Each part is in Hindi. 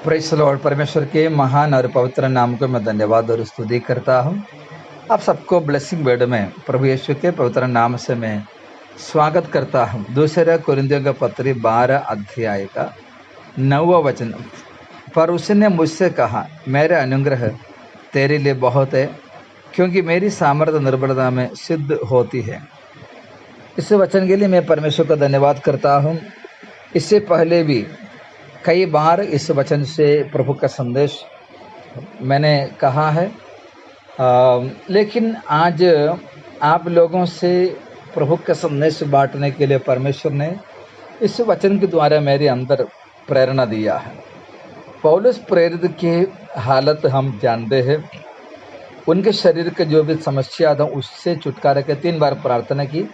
Praise the Lord. परमेश्वर के महान और पवित्र नाम को मैं धन्यवाद और स्तुति करता हूँ। आप सबको ब्लेसिंग वर्ड में प्रभु यीशु के पवित्र नाम से मैं स्वागत करता हूँ। दूसरा कोरिन्थियों का पत्री 12 अध्याय का 9वां वचन। पर उसने मुझसे कहा, मेरे अनुग्रह तेरे लिए बहुत है, क्योंकि मेरी सामर्थ्य निर्बलता में सिद्ध होती है। इस वचन के लिए मैं परमेश्वर का धन्यवाद करता हूँ। इससे पहले भी कई बार इस वचन से प्रभु का संदेश मैंने कहा है, लेकिन आज आप लोगों से प्रभु का संदेश बांटने के लिए परमेश्वर ने इस वचन के द्वारा मेरे अंदर प्रेरणा दिया है। पौलुस प्रेरित की हालत हम जानते हैं। उनके शरीर के जो भी समस्या था उससे छुटकारा के 3 बार प्रार्थना की।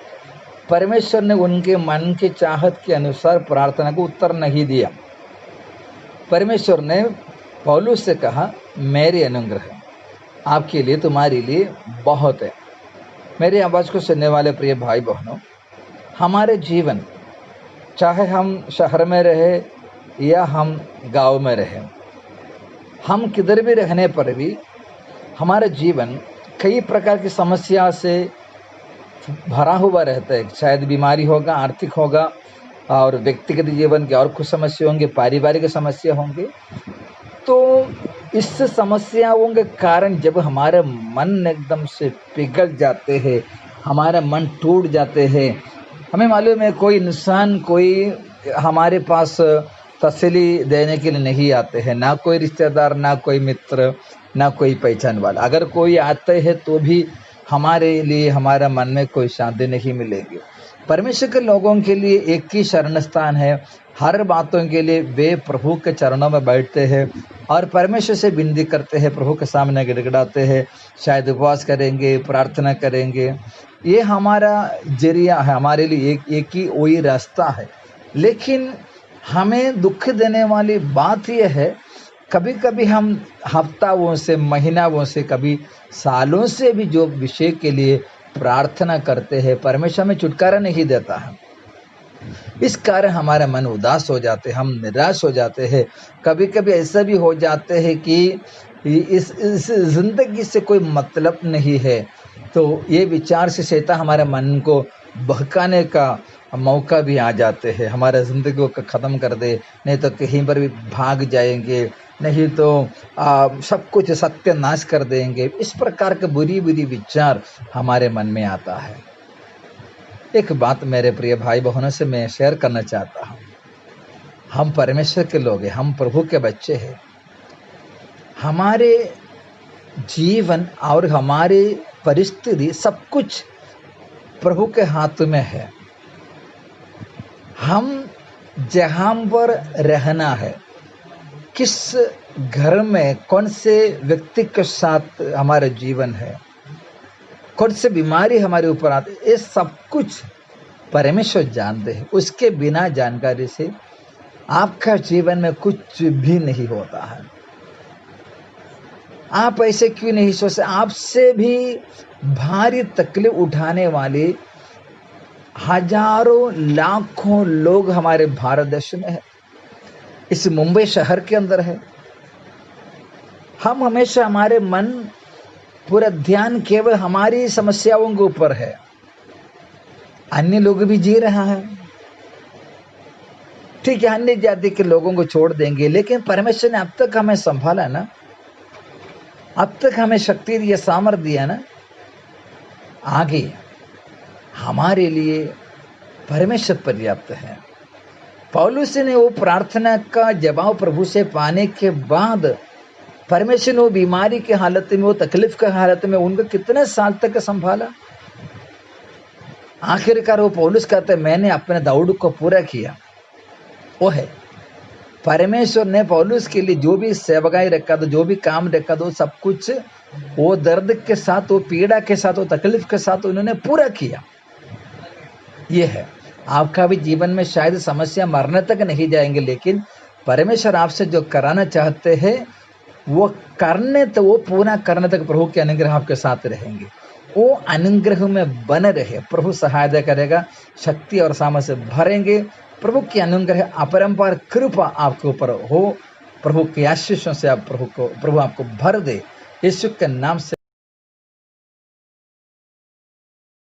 परमेश्वर ने उनके मन की चाहत के अनुसार प्रार्थना को उत्तर नहीं दिया। परमेश्वर ने पौलुस से कहा, मेरी अनुग्रह आपके लिए, तुम्हारे लिए बहुत है। मेरी आवाज़ को सुनने वाले प्रिय भाई बहनों, हमारे जीवन, चाहे हम शहर में रहे या हम गांव में रहे, हम किधर भी रहने पर भी हमारा जीवन कई प्रकार की समस्या से भरा हुआ रहता है। शायद बीमारी होगा, आर्थिक होगा, और व्यक्तिगत जीवन के और कुछ समस्या होंगे, पारिवारिक समस्या होंगे। तो इस समस्याओं के कारण जब हमारे मन एकदम से पिघल जाते हैं, हमारा मन टूट जाते हैं, हमें मालूम है कोई इंसान, कोई हमारे पास तसल्ली देने के लिए नहीं आते हैं, ना कोई रिश्तेदार, ना कोई मित्र, ना कोई पहचान वाला। अगर कोई आते हैं तो भी हमारे लिए हमारा मन में कोई शांति नहीं मिलेगी। परमेश्वर के लोगों के लिए एक ही शरण स्थान है। हर बातों के लिए वे प्रभु के चरणों में बैठते हैं और परमेश्वर से विनती करते हैं, प्रभु के सामने गिड़गिड़ाते हैं, शायद उपवास करेंगे, प्रार्थना करेंगे। ये हमारा जरिया है, हमारे लिए एक ही वही रास्ता है। लेकिन हमें दुख देने वाली बात यह है, कभी कभी हम हफ्ताओं से, महीनाओं से, कभी सालों से भी जो विषय के लिए प्रार्थना करते हैं, परमेश्वर में छुटकारा नहीं देता है। इस कारण हमारा मन उदास हो जाते हैं, हम निराश हो जाते हैं। कभी कभी ऐसा भी हो जाते हैं कि इस जिंदगी से कोई मतलब नहीं है। तो ये विचार से शैतान हमारे मन को बहकाने का मौका भी आ जाते हैं, हमारा ज़िंदगी को ख़त्म कर दे, नहीं तो कहीं पर भी भाग जाएंगे, नहीं तो सब कुछ सत्यानाश कर देंगे। इस प्रकार के बुरी बुरी विचार हमारे मन में आता है। एक बात मेरे प्रिय भाई बहनों से मैं शेयर करना चाहता हूँ। हम परमेश्वर के लोग हैं, हम प्रभु के बच्चे हैं। हमारे जीवन और हमारी परिस्थिति सब कुछ प्रभु के हाथ में है। हम जहाँ पर रहना है, किस घर में, कौन से व्यक्ति के साथ हमारा जीवन है, कौन से बीमारी हमारे ऊपर आती है, ये सब कुछ परमेश्वर जानते हैं। उसके बिना जानकारी से आपका जीवन में कुछ भी नहीं होता है। आप ऐसे क्यों नहीं सोचते? आपसे भी भारी तकलीफ उठाने वाले हजारों लाखों लोग हमारे भारत देश में है, इस मुंबई शहर के अंदर है। हम हमेशा, हमारे मन, पूरा ध्यान केवल हमारी समस्याओं के ऊपर है। अन्य लोग भी जी रहा है, ठीक है, अन्य जाति के लोगों को छोड़ देंगे, लेकिन परमेश्वर ने अब तक हमें संभाला ना, अब तक हमें शक्ति दिया, सामर्थ्य दिया ना। आगे हमारे लिए परमेश्वर पर्याप्त है। पौलुस ने वो प्रार्थना का जवाब प्रभु से पाने के बाद परमेश्वर ने वो बीमारी की हालत में, वो तकलीफ की हालत में उनको कितने साल तक संभाला। आखिरकार वो पौलुस कहते हैं, मैंने अपने दौड़ को पूरा किया। वो है परमेश्वर ने पौलुस के लिए जो भी सेवकाई रखा था, जो भी काम रखा था, सब कुछ वो दर्द के साथ, वो पीड़ा के साथ, वो तकलीफ के साथ उन्होंने पूरा किया। ये है आपका भी जीवन में शायद समस्या मरने तक नहीं जाएंगे, लेकिन परमेश्वर आपसे जो कराना चाहते हैं वो करने, तो वो पूरा करने तक प्रभु के अनुग्रह आपके साथ रहेंगे। वो अनुग्रह में बने रहे, प्रभु सहायता करेगा, शक्ति और सामर्थ्य से भरेंगे। प्रभु की अनुग्रह, अपरंपार कृपा आपके ऊपर हो प्रभु के आशीषों से आप प्रभु आपको भर दे, यीशु के नाम से